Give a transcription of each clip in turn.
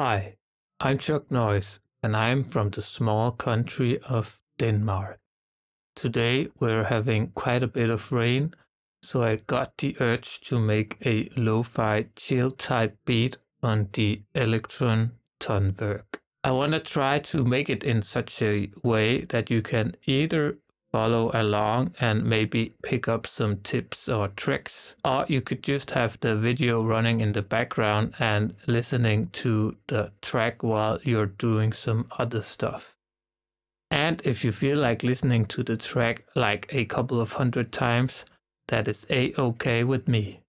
Hi, I'm Chuck Noyes, and I'm from the small country of Denmark. Today we're having quite a bit of rain, so I got the urge to make a lo-fi chill type beat on the Elektron Tonverk. I want to try to make it in such a way that you can either follow along and maybe pick up some tips or tricks, or you could just have the video running in the background and listening to the track while you're doing some other stuff. And if you feel like listening to the track like a couple of 100 times, that is a-okay with me.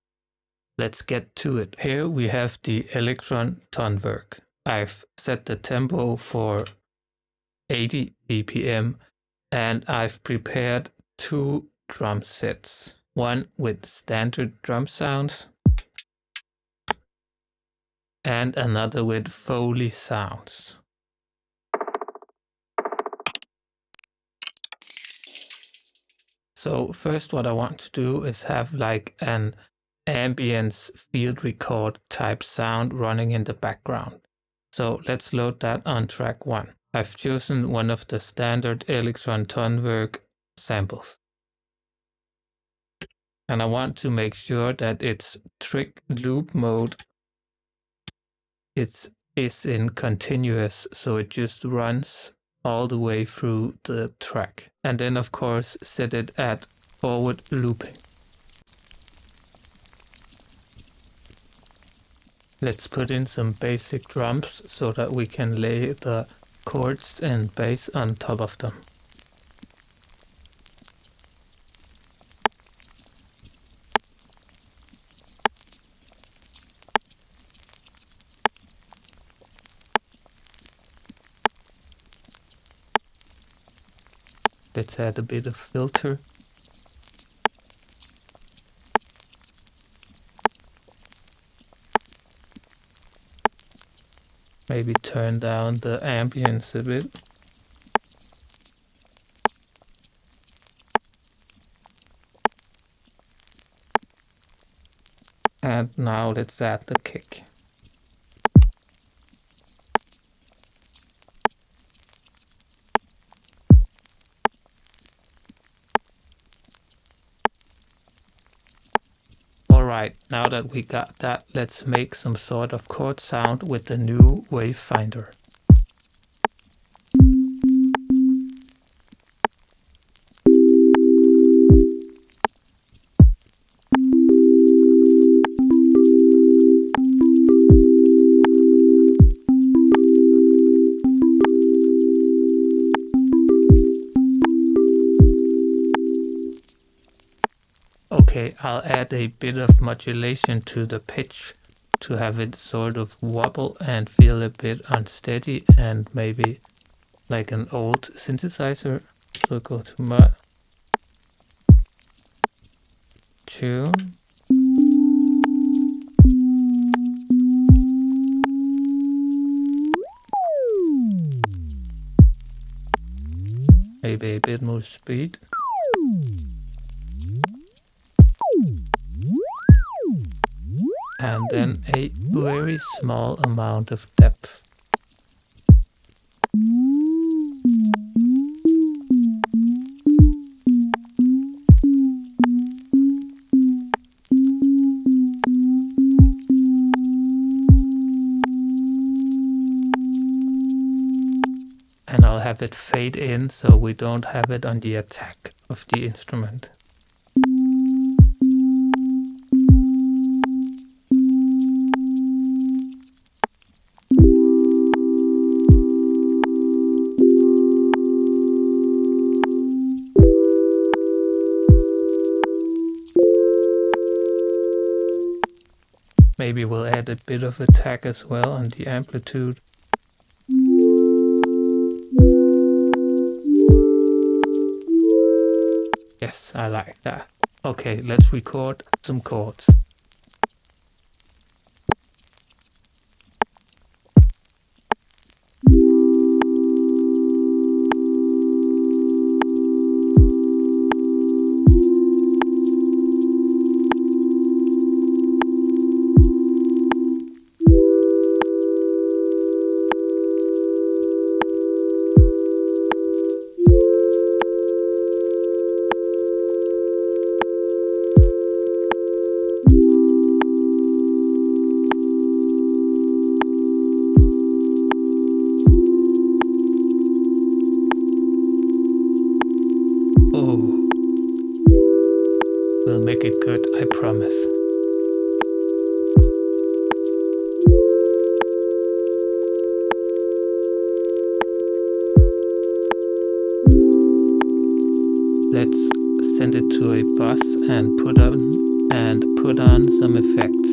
Let's get to it. Here we have the Elektron Tonverk. I've set the tempo for 80 BPM and I've prepared two drum sets. One with standard drum sounds and another with Foley sounds. So first what I want to do is have like an ambience field record type sound running in the background. So let's load that on track 1. I've chosen one of the standard Elektron Tonverk samples. And I want to make sure that its trick loop mode is in continuous, so it just runs all the way through the track. And then of course set it at forward looping. Let's put in some basic drums so that we can lay the chords and bass on top of them. Let's add a bit of filter. Maybe turn down the ambience a bit. And now let's add the kick. Alright, now that we got that, let's make some sort of chord sound with the new wave finder. Okay, I'll add a bit of modulation to the pitch to have it sort of wobble and feel a bit unsteady and maybe like an old synthesizer. So go to mod, tune, maybe a bit more speed. And then a very small amount of depth. And I'll have it fade in so we don't have it on the attack of the instrument. Maybe we'll add a bit of attack as well on the amplitude. Yes, I like that. Okay, let's record some chords. good, I promise. Let's send it to a bus and put on some effects.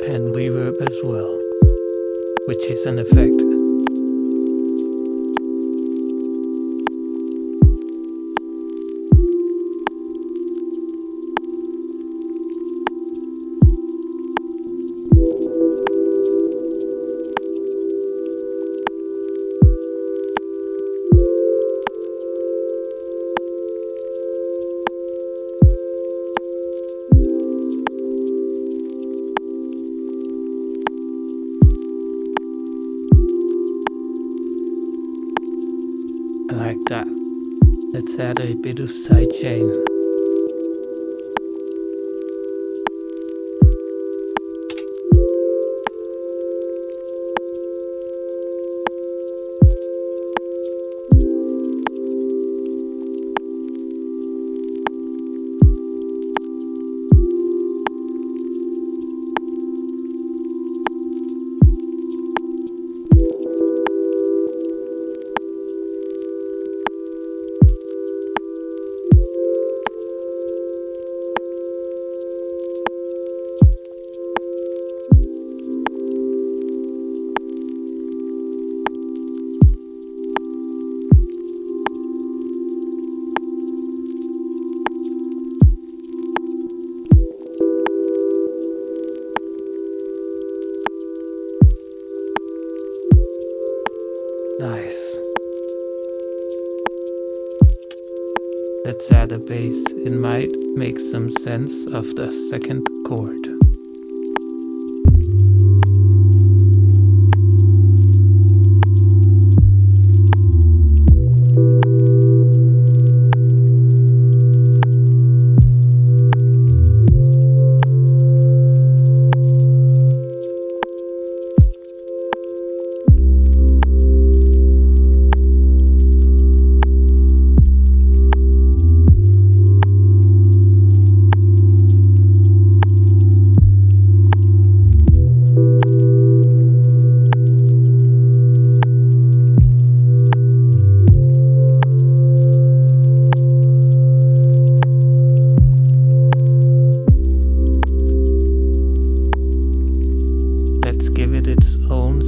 And reverb as well, which is an effect. I like that. Let's add a bit of sidechain. Nice. Let's add a bass. It might make some sense of the second chord.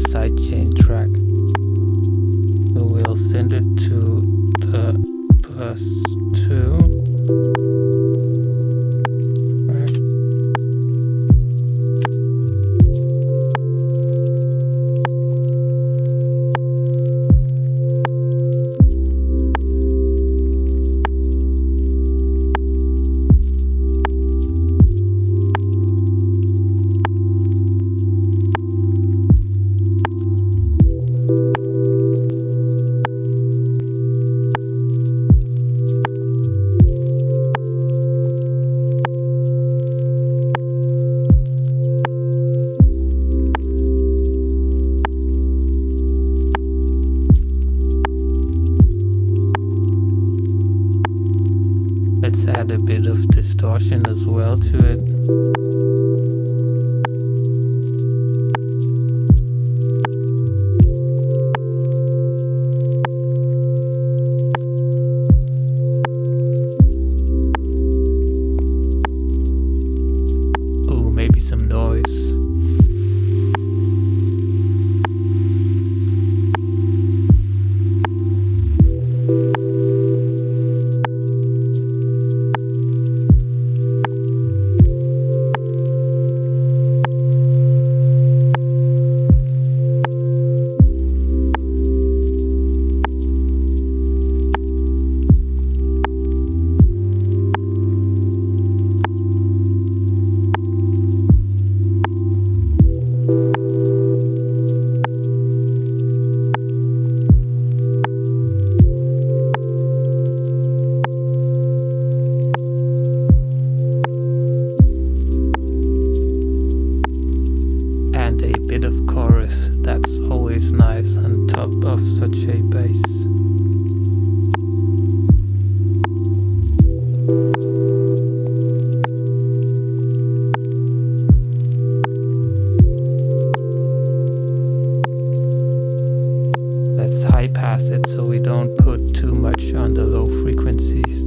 Sidechain track. So we'll send it to the bus 2. Let's add a bit of distortion as well to it. bit of chorus. That's always nice on top of such a bass. Let's high pass it so we don't put too much on the low frequencies.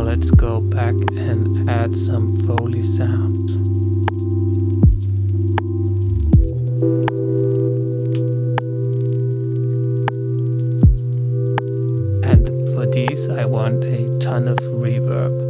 Let's go back and add some Foley sounds. And for these I want a ton of reverb.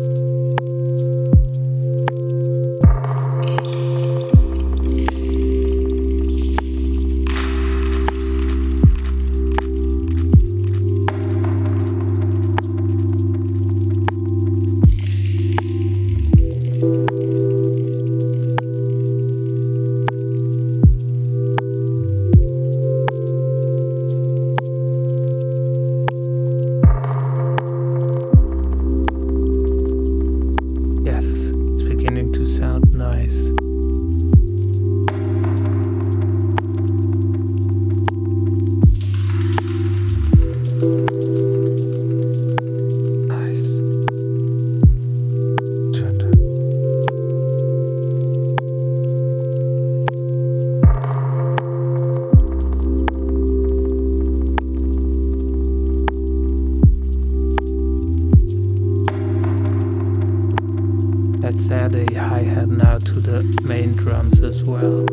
Let's add a hi-hat now to the main drums as well.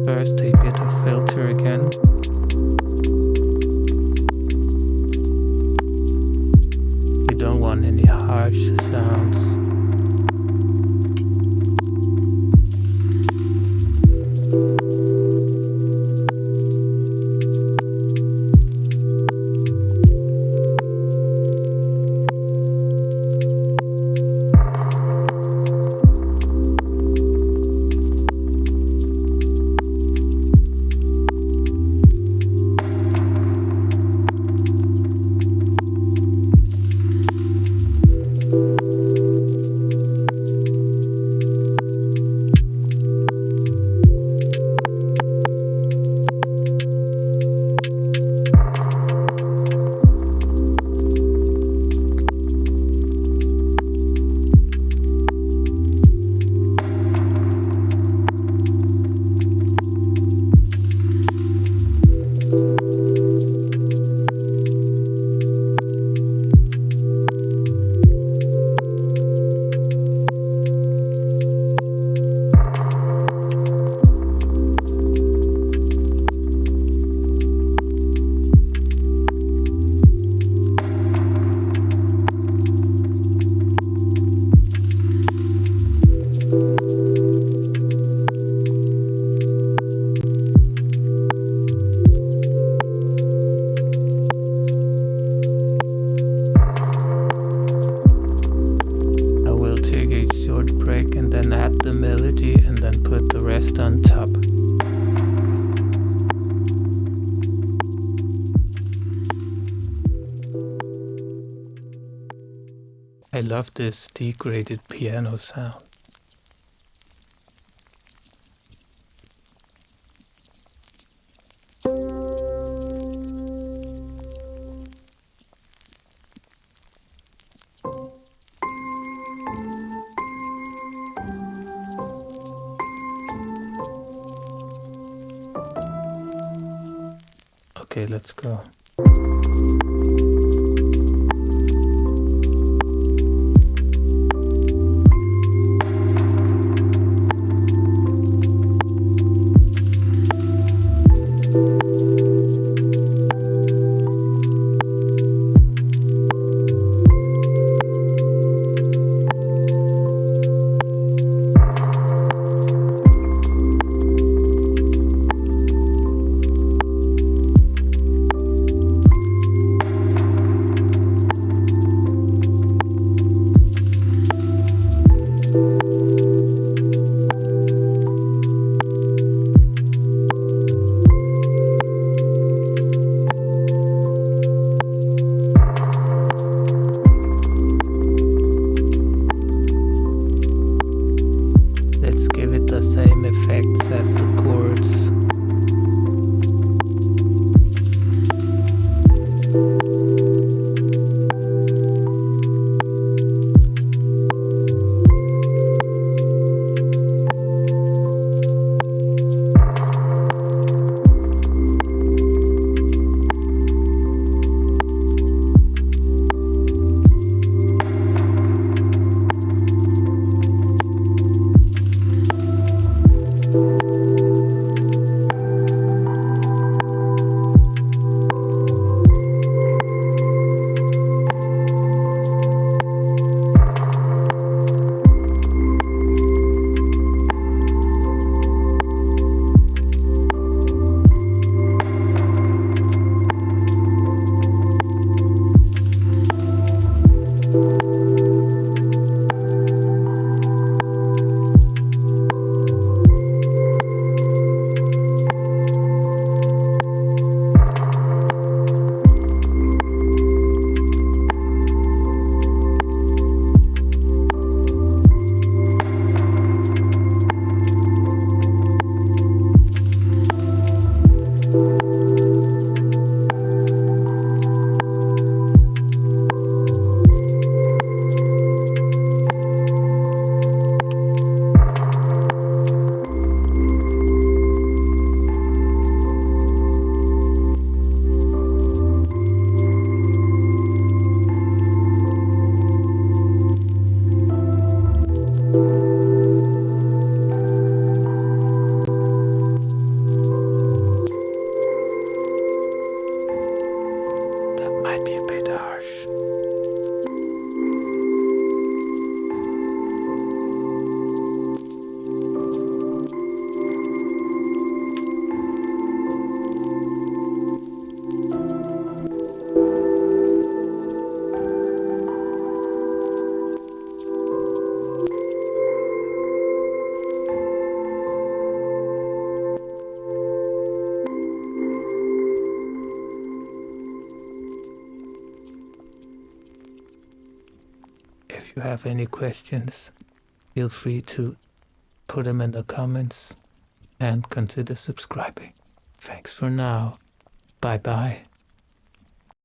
First a bit of filter again. We don't want any harsh sounds. On top. I love this degraded piano sound. Okay, let's go. If you have any questions, feel free to put them in the comments and consider subscribing. Thanks for now. Bye bye.